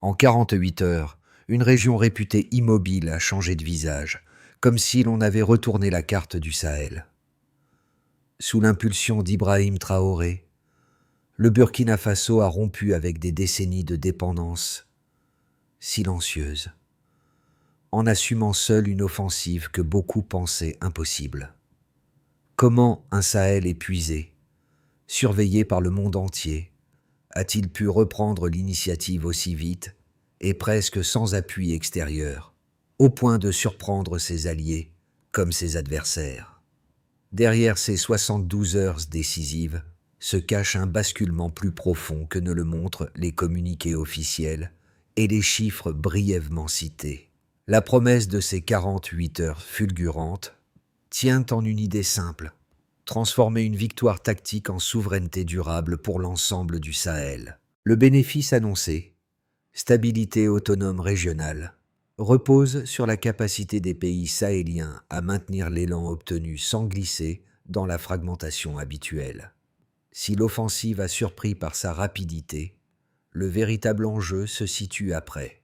En 48 heures, une région réputée immobile a changé de visage, comme si l'on avait retourné la carte du Sahel. Sous l'impulsion d'Ibrahim Traoré, le Burkina Faso a rompu avec des décennies de dépendance silencieuse, en assumant seul une offensive que beaucoup pensaient impossible. Comment un Sahel épuisé, surveillé par le monde entier, a-t-il pu reprendre l'initiative aussi vite et presque sans appui extérieur, au point de surprendre ses alliés comme ses adversaires? Derrière ces 72 heures décisives se cache un basculement plus profond que ne le montrent les communiqués officiels et les chiffres brièvement cités. La promesse de ces 48 heures fulgurantes tient en une idée simple: transformer une victoire tactique en souveraineté durable pour l'ensemble du Sahel. Le bénéfice annoncé, stabilité autonome régionale, repose sur la capacité des pays sahéliens à maintenir l'élan obtenu sans glisser dans la fragmentation habituelle. Si l'offensive a surpris par sa rapidité, le véritable enjeu se situe après: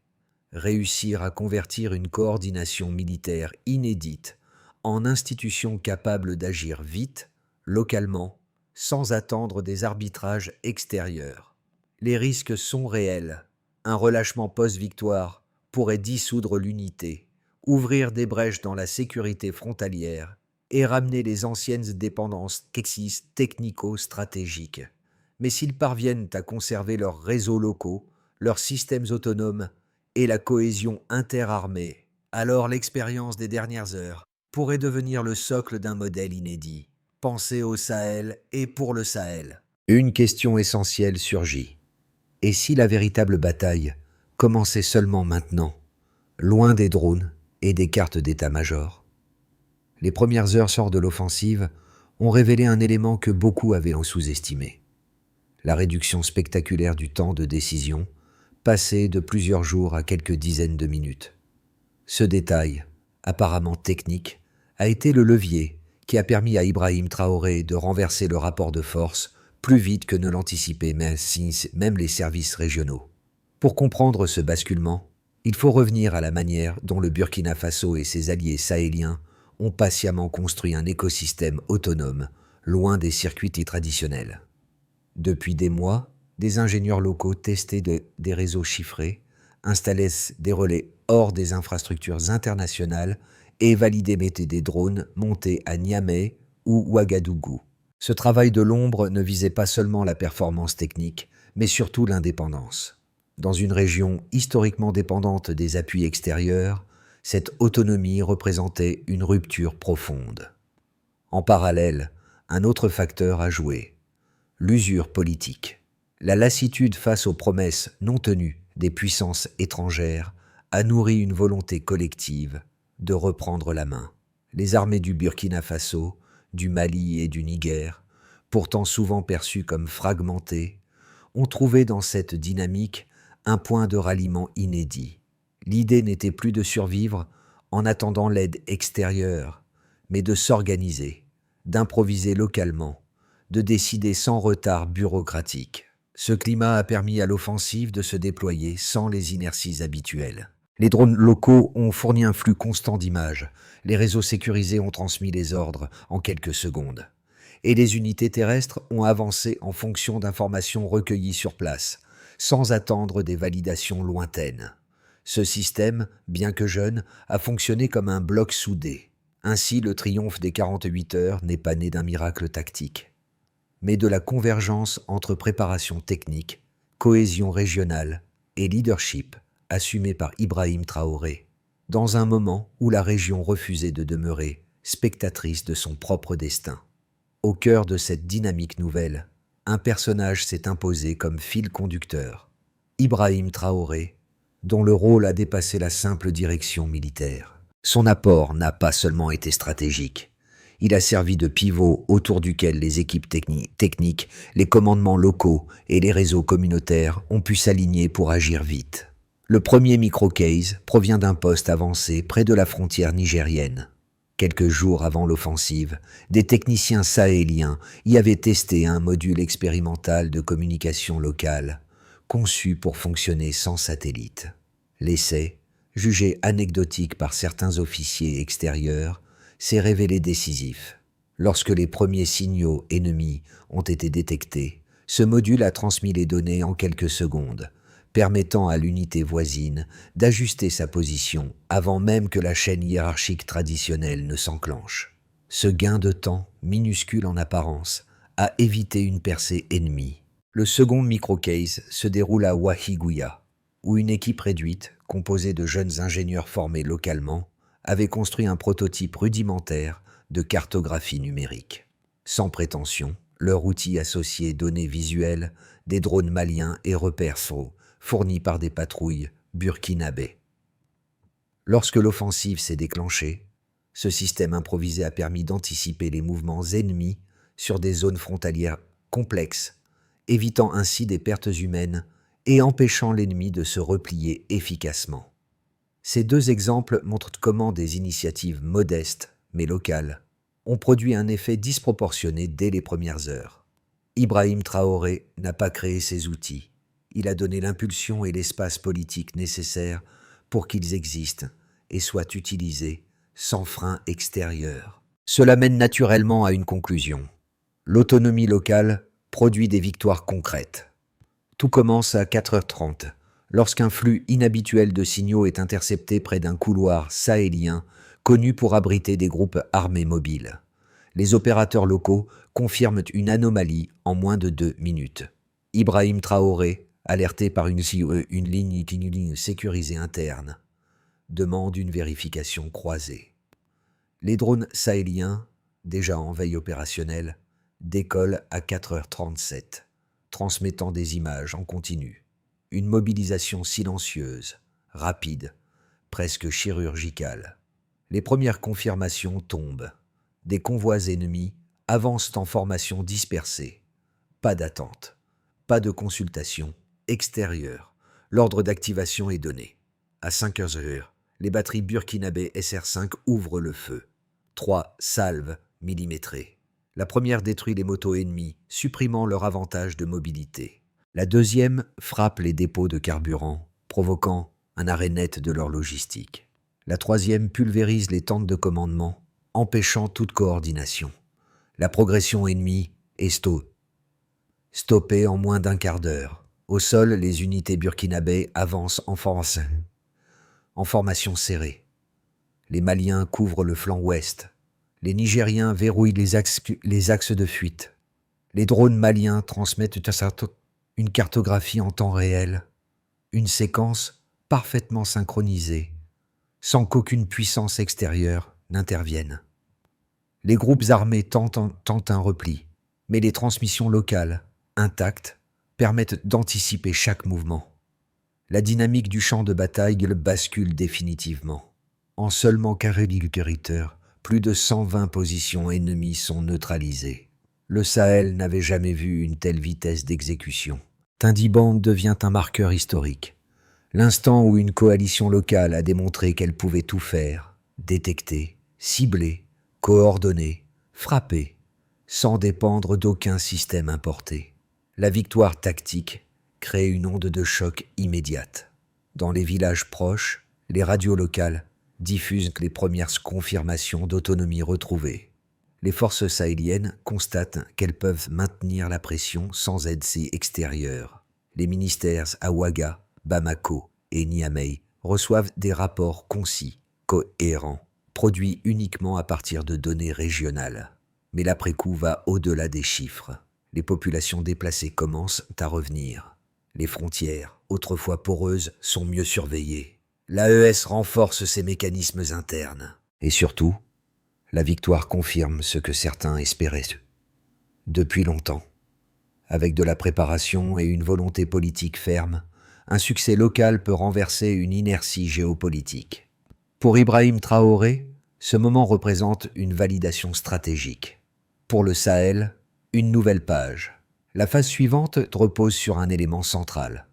réussir à convertir une coordination militaire inédite en institutions capables d'agir vite, localement, sans attendre des arbitrages extérieurs. Les risques sont réels. Un relâchement post-victoire pourrait dissoudre l'unité, ouvrir des brèches dans la sécurité frontalière et ramener les anciennes dépendances technico-stratégiques. Mais s'ils parviennent à conserver leurs réseaux locaux, leurs systèmes autonomes et la cohésion interarmée, alors l'expérience des dernières heures pourrait devenir le socle d'un modèle inédit, pensé au Sahel et pour le Sahel. Une question essentielle surgit. Et si la véritable bataille commençait seulement maintenant, loin des drones et des cartes d'état-major? Les premières heures de l'offensive ont révélé un élément que beaucoup avaient sous-estimé: la réduction spectaculaire du temps de décision, passé de plusieurs jours à quelques dizaines de minutes. Ce détail, apparemment technique, a été le levier qui a permis à Ibrahim Traoré de renverser le rapport de force plus vite que ne l'anticipaient même les services régionaux. Pour comprendre ce basculement, il faut revenir à la manière dont le Burkina Faso et ses alliés sahéliens ont patiemment construit un écosystème autonome, loin des circuits traditionnels. Depuis des mois, des ingénieurs locaux testaient des réseaux chiffrés, installaient des relais hors des infrastructures internationales et validaient des drones montés à Niamey ou Ouagadougou. Ce travail de l'ombre ne visait pas seulement la performance technique, mais surtout l'indépendance. Dans une région historiquement dépendante des appuis extérieurs, cette autonomie représentait une rupture profonde. En parallèle, un autre facteur a joué: l'usure politique. La lassitude face aux promesses non tenues des puissances étrangères a nourri une volonté collective de reprendre la main. Les armées du Burkina Faso, du Mali et du Niger, pourtant souvent perçues comme fragmentées, ont trouvé dans cette dynamique un point de ralliement inédit. L'idée n'était plus de survivre en attendant l'aide extérieure, mais de s'organiser, d'improviser localement, de décider sans retard bureaucratique. Ce climat a permis à l'offensive de se déployer sans les inerties habituelles. Les drones locaux ont fourni un flux constant d'images, les réseaux sécurisés ont transmis les ordres en quelques secondes, et les unités terrestres ont avancé en fonction d'informations recueillies sur place, sans attendre des validations lointaines. Ce système, bien que jeune, a fonctionné comme un bloc soudé. Ainsi, le triomphe des 48 heures n'est pas né d'un miracle tactique, mais de la convergence entre préparation technique, cohésion régionale et leadership assumé par Ibrahim Traoré, dans un moment où la région refusait de demeurer spectatrice de son propre destin. Au cœur de cette dynamique nouvelle, un personnage s'est imposé comme fil conducteur: Ibrahim Traoré, dont le rôle a dépassé la simple direction militaire. Son apport n'a pas seulement été stratégique. Il a servi de pivot autour duquel les équipes techniques, les commandements locaux et les réseaux communautaires ont pu s'aligner pour agir vite. Le premier micro-case provient d'un poste avancé près de la frontière nigérienne. Quelques jours avant l'offensive, des techniciens sahéliens y avaient testé un module expérimental de communication locale, conçu pour fonctionner sans satellite. L'essai, jugé anecdotique par certains officiers extérieurs, s'est révélé décisif. Lorsque les premiers signaux ennemis ont été détectés, ce module a transmis les données en quelques secondes, permettant à l'unité voisine d'ajuster sa position avant même que la chaîne hiérarchique traditionnelle ne s'enclenche. Ce gain de temps, minuscule en apparence, a évité une percée ennemie. Le second microcase se déroule à Wahiguya, où une équipe réduite, composée de jeunes ingénieurs formés localement, avait construit un prototype rudimentaire de cartographie numérique. Sans prétention, leur outil associé données visuelles, des drones maliens et repères faux, fournis par des patrouilles burkinabés. Lorsque l'offensive s'est déclenchée, ce système improvisé a permis d'anticiper les mouvements ennemis sur des zones frontalières complexes, évitant ainsi des pertes humaines et empêchant l'ennemi de se replier efficacement. Ces deux exemples montrent comment des initiatives modestes, mais locales, ont produit un effet disproportionné dès les premières heures. Ibrahim Traoré n'a pas créé ces outils. Il a donné l'impulsion et l'espace politique nécessaires pour qu'ils existent et soient utilisés sans frein extérieur. Cela mène naturellement à une conclusion. L'autonomie locale produit des victoires concrètes. Tout commence à 4h30, lorsqu'un flux inhabituel de signaux est intercepté près d'un couloir sahélien connu pour abriter des groupes armés mobiles. Les opérateurs locaux confirment une anomalie en moins de 2 minutes. Ibrahim Traoré, alerté par une ligne sécurisée interne, demande une vérification croisée. Les drones sahéliens, déjà en veille opérationnelle, décollent à 4h37, transmettant des images en continu. Une mobilisation silencieuse, rapide, presque chirurgicale. Les premières confirmations tombent. Des convois ennemis avancent en formation dispersée. Pas d'attente, pas de consultation extérieure. L'ordre d'activation est donné. À 5h, les batteries burkinabé SR5 ouvrent le feu. 3 salves millimétrées. La première détruit les motos ennemies, supprimant leur avantage de mobilité. La deuxième frappe les dépôts de carburant, provoquant un arrêt net de leur logistique. La troisième pulvérise les tentes de commandement, empêchant toute coordination. La progression ennemie est stoppée en moins d'un quart d'heure. Au sol, les unités burkinabé avancent en formation serrée. Les Maliens couvrent le flanc ouest. Les Nigériens verrouillent les axes de fuite. Les drones maliens transmettent une cartographie en temps réel, une séquence parfaitement synchronisée, sans qu'aucune puissance extérieure n'intervienne. Les groupes armés tentent un repli, mais les transmissions locales, intactes, permettent d'anticiper chaque mouvement. La dynamique du champ de bataille bascule définitivement. En seulement 48 heures, plus de 120 positions ennemies sont neutralisées. Le Sahel n'avait jamais vu une telle vitesse d'exécution. Tindiband devient un marqueur historique. L'instant où une coalition locale a démontré qu'elle pouvait tout faire, détecter, cibler, coordonner, frapper, sans dépendre d'aucun système importé. La victoire tactique crée une onde de choc immédiate. Dans les villages proches, les radios locales diffusent les premières confirmations d'autonomie retrouvée. Les forces sahéliennes constatent qu'elles peuvent maintenir la pression sans aide extérieure. Les ministères à Ouaga, Bamako et Niamey reçoivent des rapports concis, cohérents, produits uniquement à partir de données régionales. Mais l'après-coup va au-delà des chiffres. Les populations déplacées commencent à revenir. Les frontières, autrefois poreuses, sont mieux surveillées. L'AES renforce ses mécanismes internes. Et surtout, la victoire confirme ce que certains espéraient depuis longtemps. Avec de la préparation et une volonté politique ferme, un succès local peut renverser une inertie géopolitique. Pour Ibrahim Traoré, ce moment représente une validation stratégique. Pour le Sahel, une nouvelle page. La phase suivante repose sur un élément central.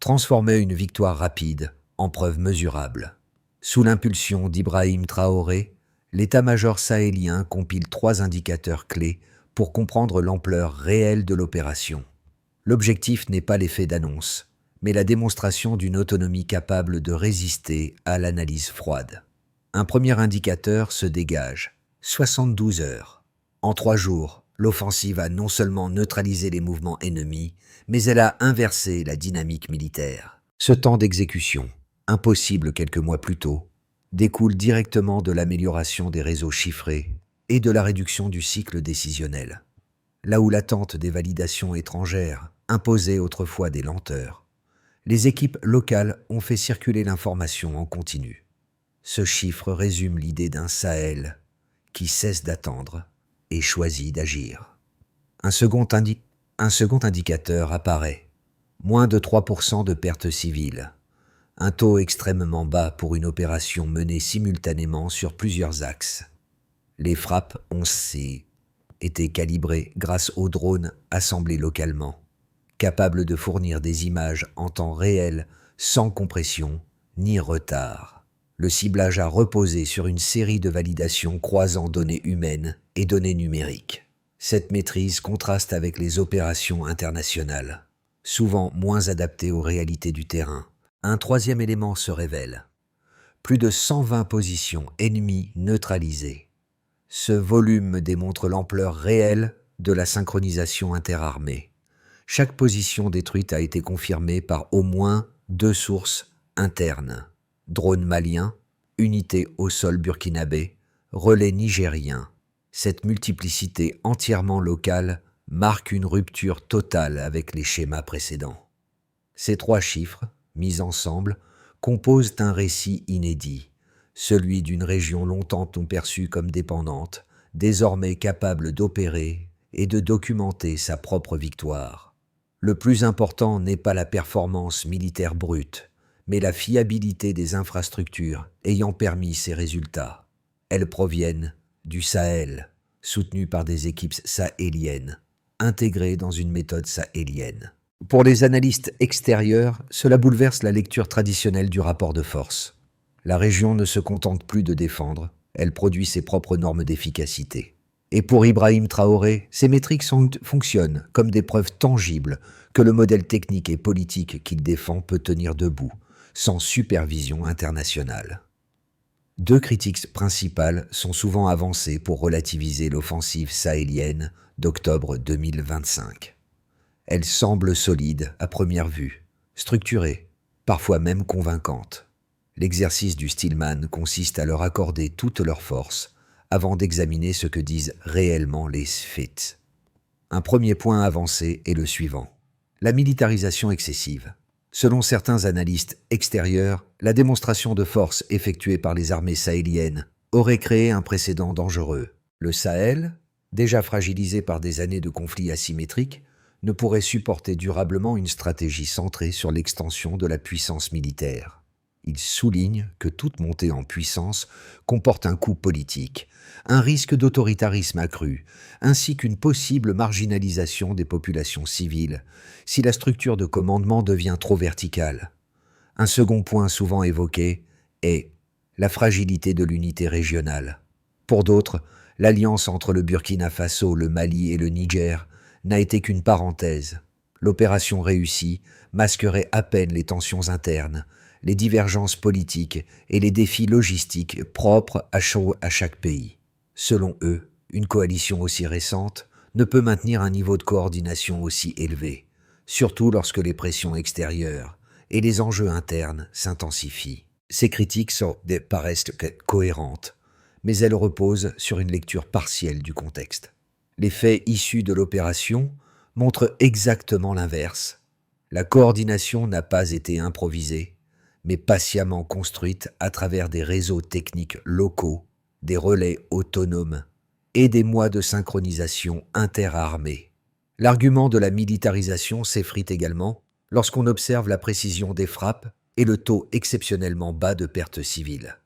Transformer une victoire rapide en preuve mesurable. Sous l'impulsion d'Ibrahim Traoré, l'état-major sahélien compile 3 indicateurs clés pour comprendre l'ampleur réelle de l'opération. L'objectif n'est pas l'effet d'annonce, mais la démonstration d'une autonomie capable de résister à l'analyse froide. Un premier indicateur se dégage. 72 heures. En 3 jours, l'offensive a non seulement neutralisé les mouvements ennemis, mais elle a inversé la dynamique militaire. Ce temps d'exécution, impossible quelques mois plus tôt, découle directement de l'amélioration des réseaux chiffrés et de la réduction du cycle décisionnel. Là où l'attente des validations étrangères imposait autrefois des lenteurs, les équipes locales ont fait circuler l'information en continu. Ce chiffre résume l'idée d'un Sahel qui cesse d'attendre et choisit d'agir. Un second indicateur apparaît. Moins de 3% de pertes civiles. Un taux extrêmement bas pour une opération menée simultanément sur plusieurs axes. Les frappes ont été calibrées grâce aux drones assemblés localement, capables de fournir des images en temps réel sans compression ni retard. Le ciblage a reposé sur une série de validations croisant données humaines et données numériques. Cette maîtrise contraste avec les opérations internationales, souvent moins adaptées aux réalités du terrain. Un troisième élément se révèle. Plus de 120 positions ennemies neutralisées. Ce volume démontre l'ampleur réelle de la synchronisation interarmée. Chaque position détruite a été confirmée par au moins 2 sources internes. Drone malien, unité au sol burkinabé, relais nigérien. Cette multiplicité entièrement locale marque une rupture totale avec les schémas précédents. Ces 3 chiffres, mis ensemble, composent un récit inédit, celui d'une région longtemps perçue comme dépendante, désormais capable d'opérer et de documenter sa propre victoire. Le plus important n'est pas la performance militaire brute, mais la fiabilité des infrastructures ayant permis ces résultats. Elles proviennent du Sahel, soutenues par des équipes sahéliennes, intégrées dans une méthode sahélienne. Pour les analystes extérieurs, cela bouleverse la lecture traditionnelle du rapport de force. La région ne se contente plus de défendre, elle produit ses propres normes d'efficacité. Et pour Ibrahim Traoré, ces métriques fonctionnent comme des preuves tangibles que le modèle technique et politique qu'il défend peut tenir debout, sans supervision internationale. 2 critiques principales sont souvent avancées pour relativiser l'offensive sahélienne d'octobre 2025. Elles semblent solides à première vue, structurées, parfois même convaincantes. L'exercice du Stillman consiste à leur accorder toutes leurs forces avant d'examiner ce que disent réellement les faits. Un premier point avancé est le suivant. La militarisation excessive. Selon certains analystes extérieurs, la démonstration de force effectuée par les armées sahéliennes aurait créé un précédent dangereux. Le Sahel, déjà fragilisé par des années de conflits asymétriques, ne pourrait supporter durablement une stratégie centrée sur l'extension de la puissance militaire. Il souligne que toute montée en puissance comporte un coût politique, un risque d'autoritarisme accru, ainsi qu'une possible marginalisation des populations civiles si la structure de commandement devient trop verticale. Un second point souvent évoqué est la fragilité de l'unité régionale. Pour d'autres, l'alliance entre le Burkina Faso, le Mali et le Niger n'a été qu'une parenthèse. L'opération réussie masquerait à peine les tensions internes, les divergences politiques et les défis logistiques propres à chaque pays. Selon eux, une coalition aussi récente ne peut maintenir un niveau de coordination aussi élevé, surtout lorsque les pressions extérieures et les enjeux internes s'intensifient. Ces critiques paraissent cohérentes, mais elles reposent sur une lecture partielle du contexte. Les faits issus de l'opération montrent exactement l'inverse. La coordination n'a pas été improvisée, mais patiemment construite à travers des réseaux techniques locaux, des relais autonomes et des mois de synchronisation interarmée. L'argument de la militarisation s'effrite également lorsqu'on observe la précision des frappes et le taux exceptionnellement bas de pertes civiles.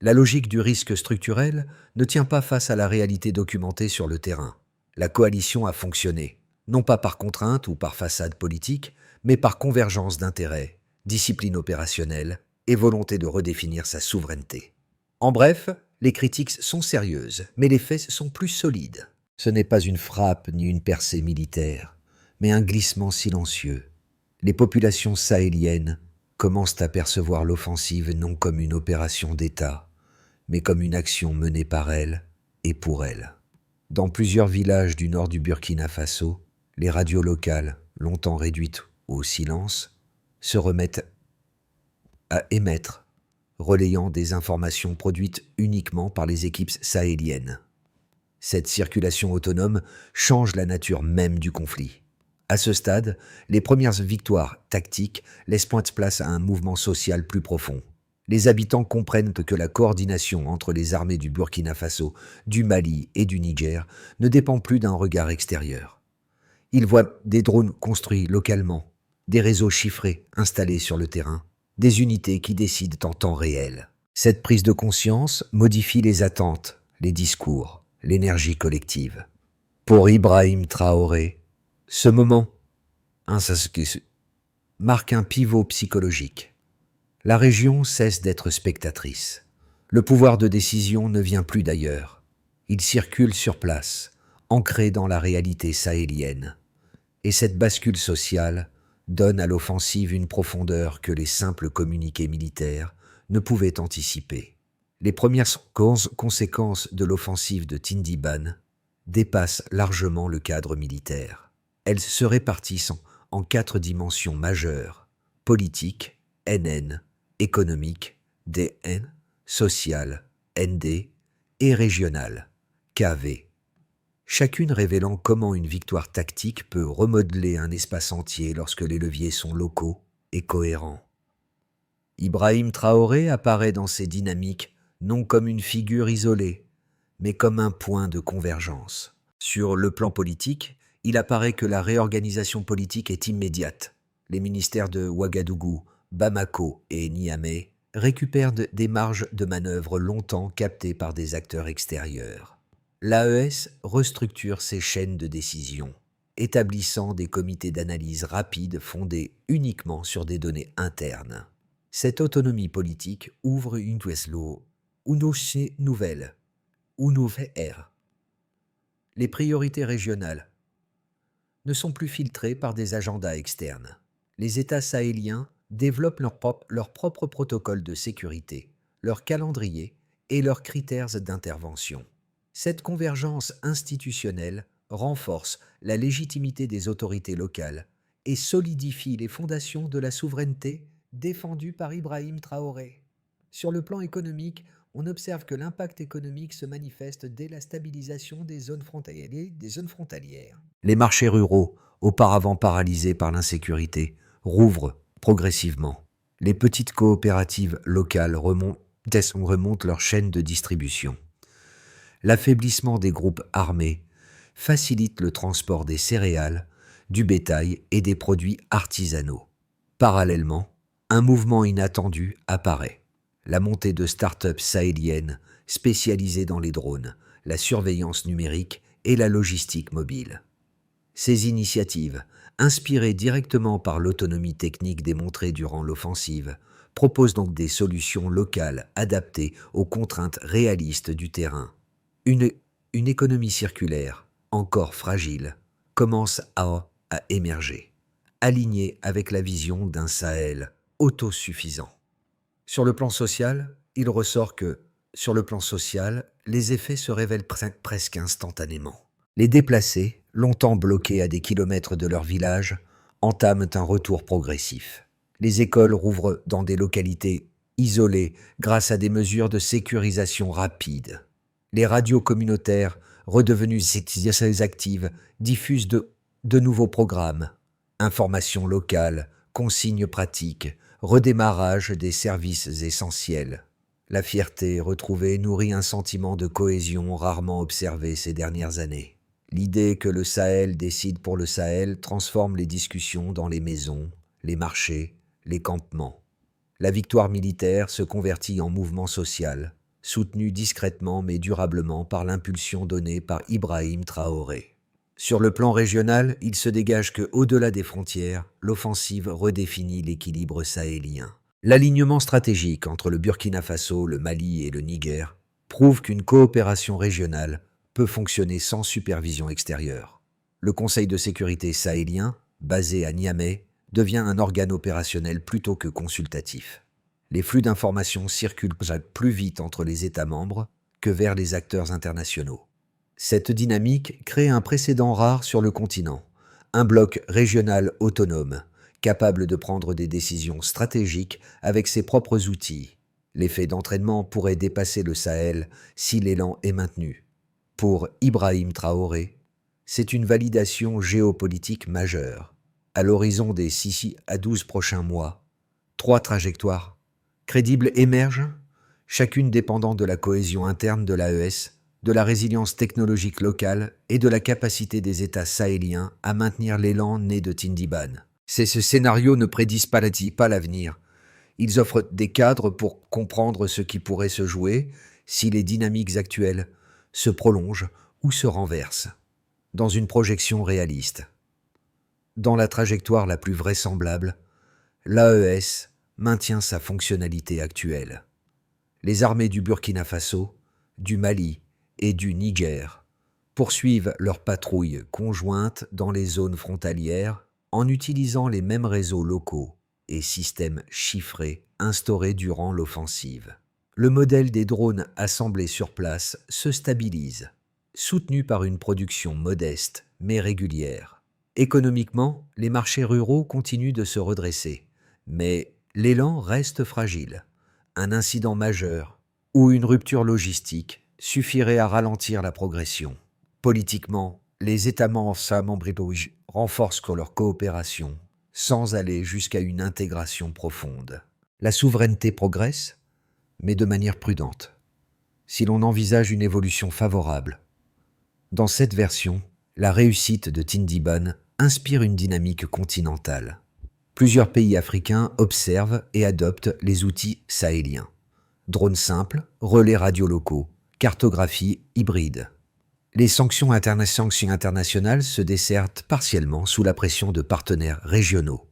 La logique du risque structurel ne tient pas face à la réalité documentée sur le terrain. La coalition a fonctionné, non pas par contrainte ou par façade politique, mais par convergence d'intérêts, discipline opérationnelle et volonté de redéfinir sa souveraineté. En bref, les critiques sont sérieuses, mais les faits sont plus solides. Ce n'est pas une frappe ni une percée militaire, mais un glissement silencieux. Les populations sahéliennes commencent à percevoir l'offensive non comme une opération d'État, mais comme une action menée par elles et pour elles. Dans plusieurs villages du nord du Burkina Faso, les radios locales, longtemps réduites au silence, se remettent à émettre, relayant des informations produites uniquement par les équipes sahéliennes. Cette circulation autonome change la nature même du conflit. À ce stade, les premières victoires tactiques laissent point de place à un mouvement social plus profond. Les habitants comprennent que la coordination entre les armées du Burkina Faso, du Mali et du Niger ne dépend plus d'un regard extérieur. Ils voient des drones construits localement, des réseaux chiffrés installés sur le terrain, des unités qui décident en temps réel. Cette prise de conscience modifie les attentes, les discours, l'énergie collective. Pour Ibrahim Traoré, ce moment marque un pivot psychologique. La région cesse d'être spectatrice. Le pouvoir de décision ne vient plus d'ailleurs. Il circule sur place, ancré dans la réalité sahélienne. Et cette bascule sociale donne à l'offensive une profondeur que les simples communiqués militaires ne pouvaient anticiper. Les premières conséquences de l'offensive de Tindiban dépassent largement le cadre militaire. Elles se répartissent en 4 dimensions majeures: politique, NN, économique, DN, social, ND, et régionale, KV. Chacune révélant comment une victoire tactique peut remodeler un espace entier lorsque les leviers sont locaux et cohérents. Ibrahim Traoré apparaît dans ces dynamiques non comme une figure isolée, mais comme un point de convergence. Sur le plan politique, il apparaît que la réorganisation politique est immédiate. Les ministères de Ouagadougou, Bamako et Niamey récupèrent des marges de manœuvre longtemps captées par des acteurs extérieurs. L'AES restructure ses chaînes de décision, établissant des comités d'analyse rapides fondés uniquement sur des données internes. Cette autonomie politique ouvre une nouvelle. Les priorités régionales ne sont plus filtrées par des agendas externes. Les États sahéliens développent leur propre protocole de sécurité, leur calendrier et leurs critères d'intervention. Cette convergence institutionnelle renforce la légitimité des autorités locales et solidifie les fondations de la souveraineté défendue par Ibrahim Traoré. Sur le plan économique, on observe que l'impact économique se manifeste dès la stabilisation des zones frontalières. Les marchés ruraux, auparavant paralysés par l'insécurité, rouvrent progressivement. Les petites coopératives locales remontent leur chaîne de distribution. L'affaiblissement des groupes armés facilite le transport des céréales, du bétail et des produits artisanaux. Parallèlement, un mouvement inattendu apparaît: la montée de start-up sahéliennes spécialisées dans les drones, la surveillance numérique et la logistique mobile. Ces initiatives, inspirées directement par l'autonomie technique démontrée durant l'offensive, proposent donc des solutions locales adaptées aux contraintes réalistes du terrain. Une économie circulaire, encore fragile, commence à émerger, alignée avec la vision d'un Sahel autosuffisant. Sur le plan social, il ressort que, les effets se révèlent presque instantanément. Les déplacés, longtemps bloqués à des kilomètres de leur village, entament un retour progressif. Les écoles rouvrent dans des localités isolées grâce à des mesures de sécurisation rapides. Les radios communautaires, redevenues actives, diffusent de nouveaux programmes, informations locales, consignes pratiques, redémarrage des services essentiels. La fierté retrouvée nourrit un sentiment de cohésion rarement observé ces dernières années. L'idée que le Sahel décide pour le Sahel transforme les discussions dans les maisons, les marchés, les campements. La victoire militaire se convertit en mouvement social, soutenu discrètement mais durablement par l'impulsion donnée par Ibrahim Traoré. Sur le plan régional, il se dégage que, au-delà des frontières, l'offensive redéfinit l'équilibre sahélien. L'alignement stratégique entre le Burkina Faso, le Mali et le Niger prouve qu'une coopération régionale peut fonctionner sans supervision extérieure. Le Conseil de sécurité sahélien, basé à Niamey, devient un organe opérationnel plutôt que consultatif. Les flux d'informations circulent plus vite entre les États membres que vers les acteurs internationaux. Cette dynamique crée un précédent rare sur le continent, un bloc régional autonome, capable de prendre des décisions stratégiques avec ses propres outils. L'effet d'entraînement pourrait dépasser le Sahel si l'élan est maintenu. Pour Ibrahim Traoré, c'est une validation géopolitique majeure. À l'horizon des 6 à 12 prochains mois, 3 trajectoires crédibles émergent, chacune dépendant de la cohésion interne de l'AES, de la résilience technologique locale et de la capacité des États sahéliens à maintenir l'élan né de Tindiban. Ces scénarios ne prédisent pas l'avenir. Ils offrent des cadres pour comprendre ce qui pourrait se jouer si les dynamiques actuelles se prolongent ou se renversent. Dans une projection réaliste. Dans la trajectoire la plus vraisemblable, l'AES maintient sa fonctionnalité actuelle. Les armées du Burkina Faso, du Mali et du Niger poursuivent leurs patrouilles conjointes dans les zones frontalières en utilisant les mêmes réseaux locaux et systèmes chiffrés instaurés durant l'offensive. Le modèle des drones assemblés sur place se stabilise, soutenu par une production modeste mais régulière. Économiquement, les marchés ruraux continuent de se redresser, mais l'élan reste fragile. Un incident majeur ou une rupture logistique suffirait à ralentir la progression. Politiquement, les États membres renforcent leur coopération sans aller jusqu'à une intégration profonde. La souveraineté progresse, mais de manière prudente. Si l'on envisage une évolution favorable, dans cette version, la réussite de Tindiban inspire une dynamique continentale. Plusieurs pays africains observent et adoptent les outils sahéliens. Drones simples, relais radio locaux, cartographie hybride. Les sanctions internationales se dessertent partiellement sous la pression de partenaires régionaux.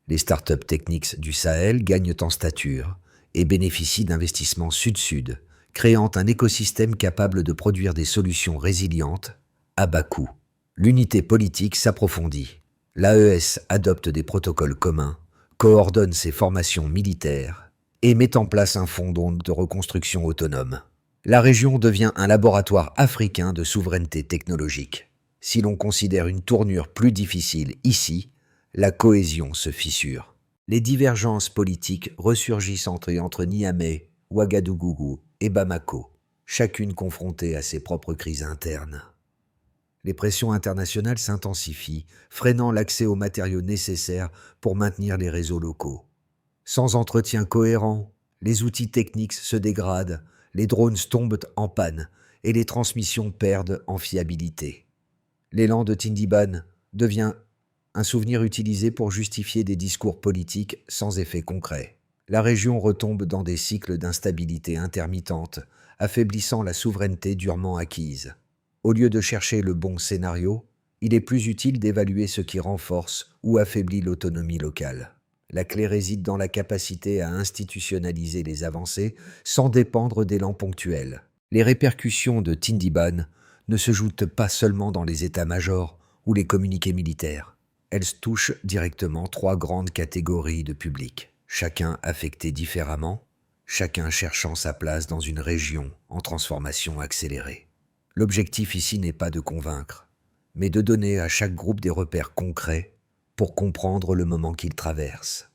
Les startups techniques du Sahel gagnent en stature et bénéficient d'investissements sud-sud, créant un écosystème capable de produire des solutions résilientes à bas coût. L'unité politique s'approfondit. L'AES adopte des protocoles communs, coordonne ses formations militaires et met en place un fonds de reconstruction autonome. La région devient un laboratoire africain de souveraineté technologique. Si l'on considère une tournure plus difficile ici, la cohésion se fissure. Les divergences politiques ressurgissent entre Niamey, Ouagadougou et Bamako, chacune confrontée à ses propres crises internes. Les pressions internationales s'intensifient, freinant l'accès aux matériaux nécessaires pour maintenir les réseaux locaux. Sans entretien cohérent, les outils techniques se dégradent, les drones tombent en panne et les transmissions perdent en fiabilité. L'élan de Tindiban devient un souvenir utilisé pour justifier des discours politiques sans effet concret. La région retombe dans des cycles d'instabilité intermittente, affaiblissant la souveraineté durement acquise. Au lieu de chercher le bon scénario, il est plus utile d'évaluer ce qui renforce ou affaiblit l'autonomie locale. La clé réside dans la capacité à institutionnaliser les avancées sans dépendre d'élan ponctuels. Les répercussions de Tindiban ne se jouent pas seulement dans les états-majors ou les communiqués militaires. Elles touchent directement 3 grandes catégories de public, chacun affecté différemment, chacun cherchant sa place dans une région en transformation accélérée. L'objectif ici n'est pas de convaincre, mais de donner à chaque groupe des repères concrets pour comprendre le moment qu'il traverse.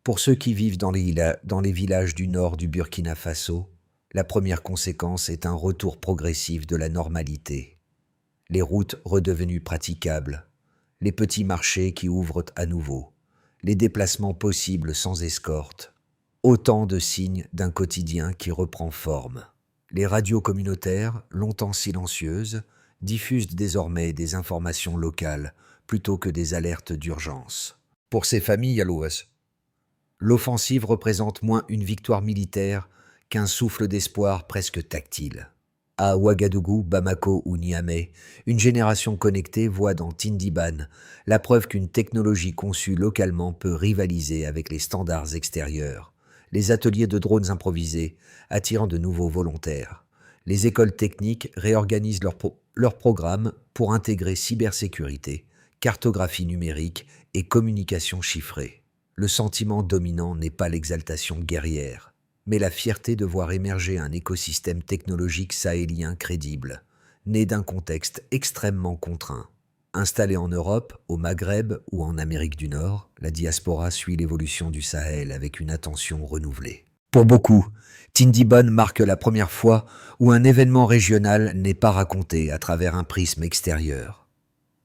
Pour ceux qui vivent dans les villages du nord du Burkina Faso, la première conséquence est un retour progressif de la normalité. Les routes redevenues praticables, les petits marchés qui ouvrent à nouveau, les déplacements possibles sans escorte, autant de signes d'un quotidien qui reprend forme. Les radios communautaires, longtemps silencieuses, diffusent désormais des informations locales plutôt que des alertes d'urgence. Pour ces familles à l'ouest, l'offensive représente moins une victoire militaire qu'un souffle d'espoir presque tactile. À Ouagadougou, Bamako ou Niamey, une génération connectée voit dans Tindiban la preuve qu'une technologie conçue localement peut rivaliser avec les standards extérieurs. Les ateliers de drones improvisés attirant de nouveaux volontaires. Les écoles techniques réorganisent leurs programmes pour intégrer cybersécurité, cartographie numérique et communication chiffrée. Le sentiment dominant n'est pas l'exaltation guerrière, mais la fierté de voir émerger un écosystème technologique sahélien crédible, né d'un contexte extrêmement contraint. Installée en Europe, au Maghreb ou en Amérique du Nord, la diaspora suit l'évolution du Sahel avec une attention renouvelée. Pour beaucoup, Tindiban marque la première fois où un événement régional n'est pas raconté à travers un prisme extérieur.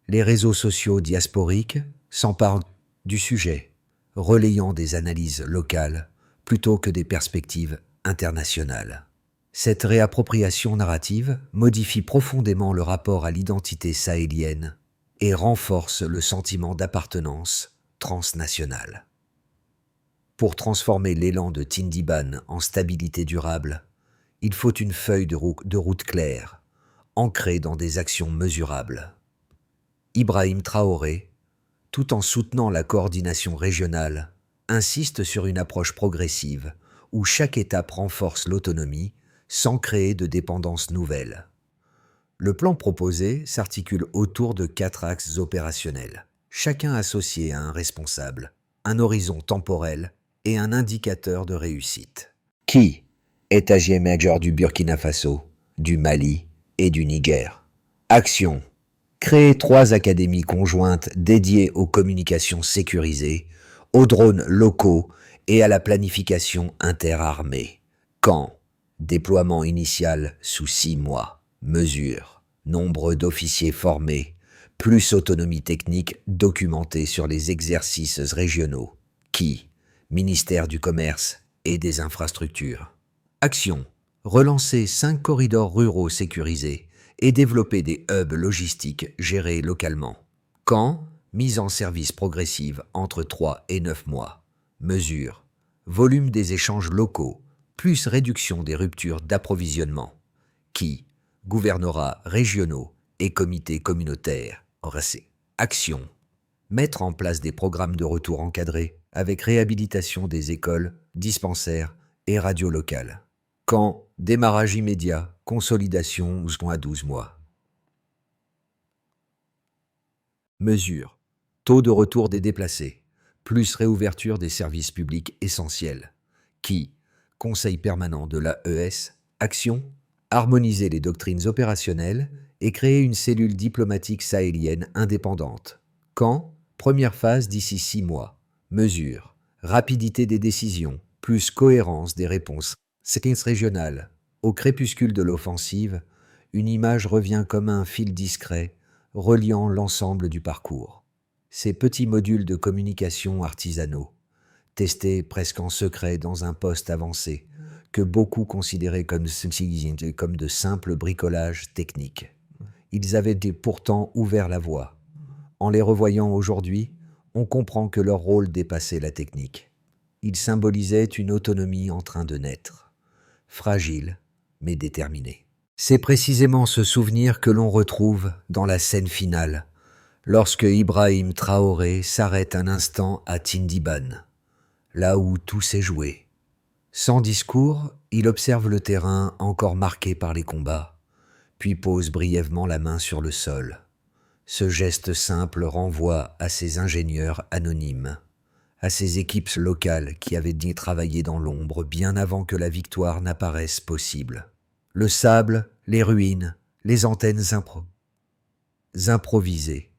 Les réseaux sociaux diasporiques s'emparent du sujet, relayant des analyses locales plutôt que des perspectives internationales. Cette réappropriation narrative modifie profondément le rapport à l'identité sahélienne et renforce le sentiment d'appartenance transnationale. Pour transformer l'élan de Tindiban en stabilité durable, il faut une feuille de route claire, ancrée dans des actions mesurables. Ibrahim Traoré, tout en soutenant la coordination régionale, insiste sur une approche progressive où chaque étape renforce l'autonomie sans créer de dépendance nouvelle. Le plan proposé s'articule autour de 4 axes opérationnels, chacun associé à un responsable, un horizon temporel et un indicateur de réussite. Qui, étagé-major du Burkina Faso, du Mali et du Niger. Action. Créer 3 académies conjointes dédiées aux communications sécurisées, aux drones locaux et à la planification interarmée. Quand? Déploiement initial sous 6 mois. Mesure. Nombre d'officiers formés, plus autonomie technique documentée sur les exercices régionaux. Qui? Ministère du Commerce et des Infrastructures. Action. Relancer 5 corridors ruraux sécurisés et développer des hubs logistiques gérés localement. Quand? Mise en service progressive entre 3 et 9 mois. Mesure. Volume des échanges locaux, plus réduction des ruptures d'approvisionnement. Qui? Gouverneurs régionaux et comités communautaires. Action. Mettre en place des programmes de retour encadrés avec réhabilitation des écoles, dispensaires et radios locales. Quand? Démarrage immédiat, consolidation à 12 mois. Mesure. Taux de retour des déplacés, plus réouverture des services publics essentiels. Qui? Conseil permanent de l'AES. Action. Harmoniser les doctrines opérationnelles et créer une cellule diplomatique sahélienne indépendante. Quand? Première phase d'ici 6 mois. Mesure. Rapidité des décisions, plus cohérence des réponses. Séquence régionale. Au crépuscule de l'offensive, une image revient comme un fil discret, reliant l'ensemble du parcours. Ces petits modules de communication artisanaux, testés presque en secret dans un poste avancé, que beaucoup considéraient comme de simples bricolages techniques. Ils avaient pourtant ouvert la voie. En les revoyant aujourd'hui, on comprend que leur rôle dépassait la technique. Ils symbolisaient une autonomie en train de naître, fragile mais déterminée. C'est précisément ce souvenir que l'on retrouve dans la scène finale, lorsque Ibrahim Traoré s'arrête un instant à Tindiban, là où tout s'est joué. Sans discours, il observe le terrain encore marqué par les combats, puis pose brièvement la main sur le sol. Ce geste simple renvoie à ces ingénieurs anonymes, à ces équipes locales qui avaient dû travailler dans l'ombre bien avant que la victoire n'apparaisse possible. Le sable, les ruines, les antennes improvisées.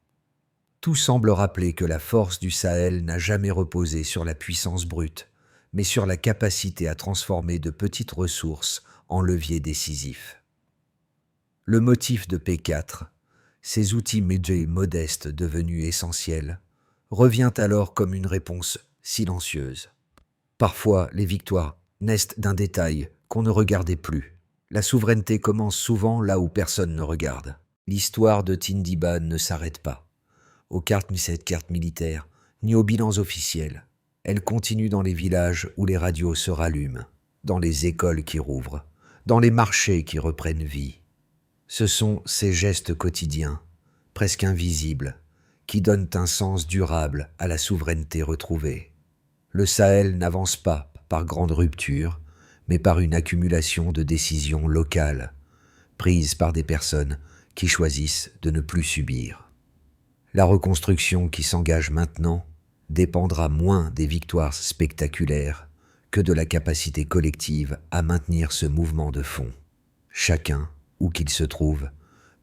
Tout semble rappeler que la force du Sahel n'a jamais reposé sur la puissance brute, mais sur la capacité à transformer de petites ressources en leviers décisifs. Le motif de P4, ces outils modestes devenus essentiels, revient alors comme une réponse silencieuse. Parfois, les victoires naissent d'un détail qu'on ne regardait plus. La souveraineté commence souvent là où personne ne regarde. L'histoire de Tindiban ne s'arrête pas. Aux cartes militaires, ni aux bilans officiels. Elle continue dans les villages où les radios se rallument, dans les écoles qui rouvrent, dans les marchés qui reprennent vie. Ce sont ces gestes quotidiens, presque invisibles, qui donnent un sens durable à la souveraineté retrouvée. Le Sahel n'avance pas par grande rupture, mais par une accumulation de décisions locales, prises par des personnes qui choisissent de ne plus subir. La reconstruction qui s'engage maintenant dépendra moins des victoires spectaculaires que de la capacité collective à maintenir ce mouvement de fond. Chacun, où qu'il se trouve,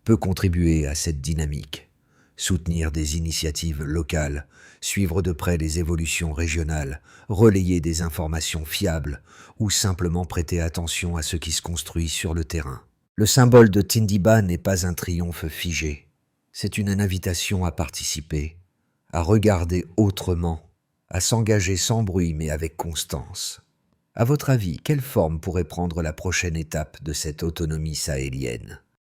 peut contribuer à cette dynamique, soutenir des initiatives locales, suivre de près les évolutions régionales, relayer des informations fiables ou simplement prêter attention à ce qui se construit sur le terrain. Le symbole de Tindiba n'est pas un triomphe figé, c'est une invitation à participer, à regarder autrement, à s'engager sans bruit mais avec constance. À votre avis, quelle forme pourrait prendre la prochaine étape de cette autonomie sahélienne ?